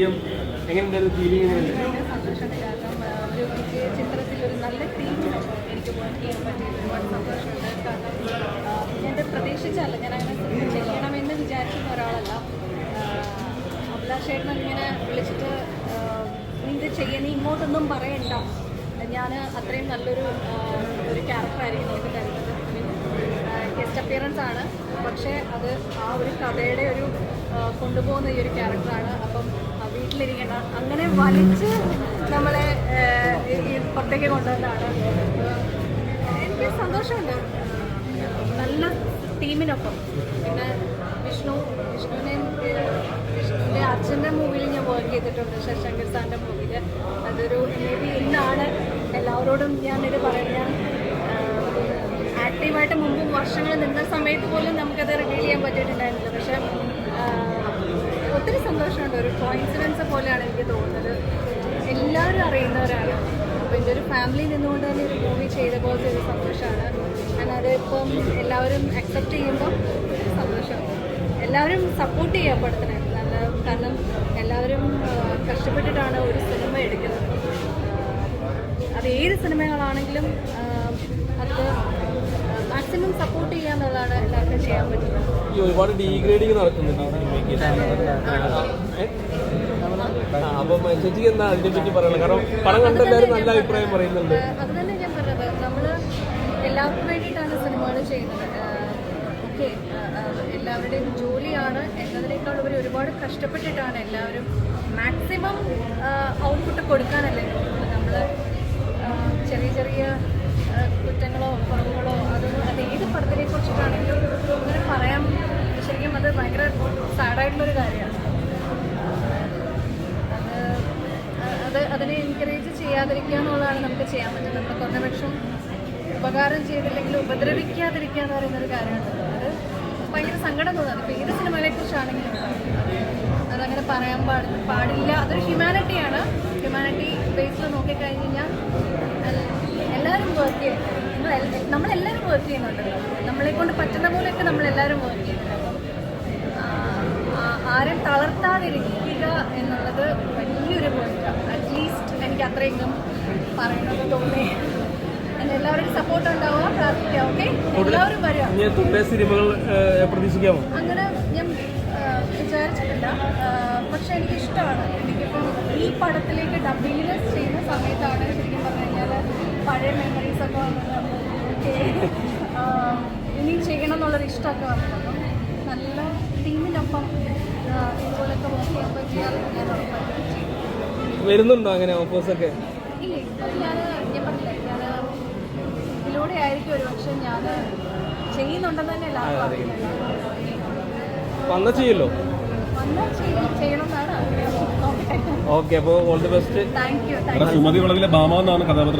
എങ്ങനെയുണ്ടായിരുന്നു ഫീലിംഗ്? സന്തോഷമുണ്ട്. കാരണം ഒരു ചിത്രത്തിൽ ഒരു നല്ല ടീമിനൊപ്പം എനിക്ക് വർക്ക് ചെയ്യാൻ പറ്റിയത് ഒരുപാട് സന്തോഷമുണ്ട്. കാരണം ഞാൻ പ്രതീക്ഷിച്ചല്ല, ഞാൻ അങ്ങനെ സിനിമ ചെയ്യണമെന്ന് വിചാരിക്കുന്ന ഒരാളല്ല. അഭിലാഷേട്ടൻ ഇങ്ങനെ വിളിച്ചിട്ട് നീ ഇത് ചെയ്യാൻ, നീ ഇങ്ങോട്ടൊന്നും പറയണ്ട, ഞാൻ അത്രയും നല്ലൊരു ക്യാരക്ടറായിരിക്കും എനിക്ക് തരുന്നത്. ഗസ്റ്റ് അപ്പിയറൻസ് ആണ്, പക്ഷേ അത് ആ ഒരു കഥയുടെ ഒരു കൊണ്ടുപോകുന്ന ഈ ഒരു ക്യാരക്ടറാണ്. അപ്പം വീട്ടിലിരിക്കേണ്ട അങ്ങനെ വലിച്ച് നമ്മളെ പുറത്തേക്ക് കൊണ്ടുവന്നതാണ്. എനിക്ക് സന്തോഷമുണ്ട്. നല്ല ടീമിനൊപ്പം. പിന്നെ വിഷ്ണുവിൻ്റെ അച്ഛൻ്റെ മൂവിയിൽ ഞാൻ വർക്ക് ചെയ്തിട്ടുണ്ട്, ശശാങ്കർ സാറിൻ്റെ മൂവിയിൽ. അതൊരു ഇന്നാണ് എല്ലാവരോടും ഞാനിത് പറയുന്നത്. ഞാൻ ആക്റ്റീവായിട്ട് മുമ്പ് വർഷങ്ങൾ നിന്ന സമയത്ത് പോലും നമുക്കത് റിവീൽ ചെയ്യാൻ പറ്റിയിട്ടുണ്ടായിരുന്നില്ല. പക്ഷെ ഒത്തിരി സന്തോഷമുണ്ട്. ഒരു കോയിൻസിഡൻസ് പോലെയാണ് എനിക്ക് തോന്നുന്നത്. എല്ലാവരും അറിയുന്നവരാണ്. അപ്പോൾ എൻ്റെ ഒരു ഫാമിലി നിന്നുകൊണ്ട് തന്നെ ഒരു മൂവി ചെയ്ത പോലത്തെ ഒരു സന്തോഷമാണ്. ഞാൻ അതിപ്പം എല്ലാവരും അക്സെപ്റ്റ് ചെയ്യുമ്പോൾ സന്തോഷമുണ്ട്. എല്ലാവരും സപ്പോർട്ട് ചെയ്യാൻ പടത്തിനെ നല്ല, കാരണം എല്ലാവരും കഷ്ടപ്പെട്ടിട്ടാണ് ഒരു സിനിമ എടുക്കുന്നത്. അത് ഏത് സിനിമകളാണെങ്കിലും അത് മാക്സിമം സപ്പോർട്ട് ചെയ്യുക എന്നുള്ളതാണ് എല്ലാവർക്കും ചെയ്യാൻ പറ്റുന്നത്. ഒരുപാട് ഡീഗ്രേഡിങ് നടക്കുന്നുണ്ട് ഈ സിനിമയ്ക്ക്. അപ്പം ചേച്ചിക്ക് എന്താ അതിനെ പറ്റി പറയുന്നത്? കാരണം പടം കണ്ടെല്ലാവരും നല്ല അഭിപ്രായം പറയുന്നുണ്ട്. അത് തന്നെ ഞാൻ പറഞ്ഞത്. നമ്മൾ എല്ലാവർക്കും വേണ്ടിയിട്ടാണ് സിനിമകൾ ചെയ്യുന്നത്. ഓക്കെ, എല്ലാവരുടെയും ജോലിയാണ് എന്നതിനേക്കാൾ ഉപരി ഒരുപാട് കഷ്ടപ്പെട്ടിട്ടാണ് എല്ലാവരും മാക്സിമം ഔട്ട്പുട്ട് കൊടുക്കാനല്ലേ നോക്കുന്നത്. നമ്മൾ ചെറിയ ചെറിയ കുറ്റങ്ങളോ കുറവുകളോ അത് ഏത് പടത്തിനെ കുറിച്ചിട്ടാണെങ്കിലും അങ്ങനെ പറയാൻ ശരിക്കും അത് ഭയങ്കര സാഡായിട്ടുള്ളൊരു കാര്യമാണ്. അതിനെ എൻകറേജ് ചെയ്യാതിരിക്കുക എന്നുള്ളതാണ് നമുക്ക് ചെയ്യാൻ പറ്റുന്നത്. നമ്മൾ കുറഞ്ഞപക്ഷം ഉപകാരം ചെയ്തില്ലെങ്കിൽ ഉപദ്രവിക്കാതിരിക്കുക എന്ന് പറയുന്നൊരു കാര്യമാണ്. അത് ഭയങ്കര സങ്കടം തോന്നുന്നത്. ഇപ്പോൾ ഏത് സിനിമകളെക്കുറിച്ചാണെങ്കിലും അതങ്ങനെ പറയാൻ പാടില്ല. അതൊരു ഹ്യൂമാനിറ്റിയാണ്. ഹ്യൂമാനിറ്റി ബേസിൽ നോക്കിക്കഴിഞ്ഞ് കഴിഞ്ഞാൽ എല്ലാവരും വർക്ക് ചെയ്യുന്നുണ്ട്. നമ്മളെല്ലാവരും വർക്ക് ചെയ്യുന്നുണ്ടല്ലോ. നമ്മളെക്കൊണ്ട് പറ്റുന്ന പോലെയൊക്കെ നമ്മളെല്ലാവരും വർക്ക് ചെയ്യുന്നുണ്ട്. ആരും തളർത്താതിരിക്കുക എന്നുള്ളത് വലിയൊരു പോയിന്റാണ്. അറ്റ്ലീസ്റ്റ് എനിക്ക് അത്രയെങ്കിലും പറയണമെന്ന് തോന്നി. എല്ലാവരുടെയും സപ്പോർട്ട് ഉണ്ടാവുക, പ്രാർത്ഥിക്കുക. ഓക്കെ, എല്ലാവരും വരിക. സിനിമകൾ പ്രതീക്ഷിക്കാമോ? അങ്ങനെ ഞാൻ വിചാരിച്ചിട്ടില്ല. പക്ഷെ എനിക്കിഷ്ടമാണ്. എനിക്കിപ്പം ഈ പടത്തിലേക്ക് ഡബിങ്ങിൽ ചെയ്യുന്ന സമയത്താണ് ശരിക്കും പറഞ്ഞു കഴിഞ്ഞാൽ പഴയ മെമ്മറീസൊക്കെ വന്നത്. ഓക്കെ, ഇനി ചെയ്യണം എന്നുള്ളൊരു ഇഷ്ടമൊക്കെ വന്നത്. അപ്പം നല്ല ടീമിനൊപ്പം ഇതുപോലൊക്കെ വർക്ക് ചെയ്യുമ്പോൾ ചെയ്യാറുണ്ട്. ഞാൻ ഉറപ്പായിട്ടും ചെയ്യും. വരുന്നുണ്ടോ അങ്ങനെ ഓഫേഴ്സൊക്കെ? ഇല്ല, ഞാൻ പറഞ്ഞില്ല, ഞാൻ ഇതിലൂടെ ആയിരിക്കും ഒരു പക്ഷെ ഞാൻ ചെയ്യുന്നുണ്ടെന്ന് തന്നെ എല്ലാവർക്കും അറിയില്ല. വന്നാൽ ചെയ്യല്ലോ. വന്നാൽ ചെയ്യണമെന്നാണ് ആഗ്രഹം. ഓക്കെ, അപ്പോൾ all the best. Thank you. Sumathi വളവിലെ ഭാമ എന്നാണ് കഥാപാത്രം.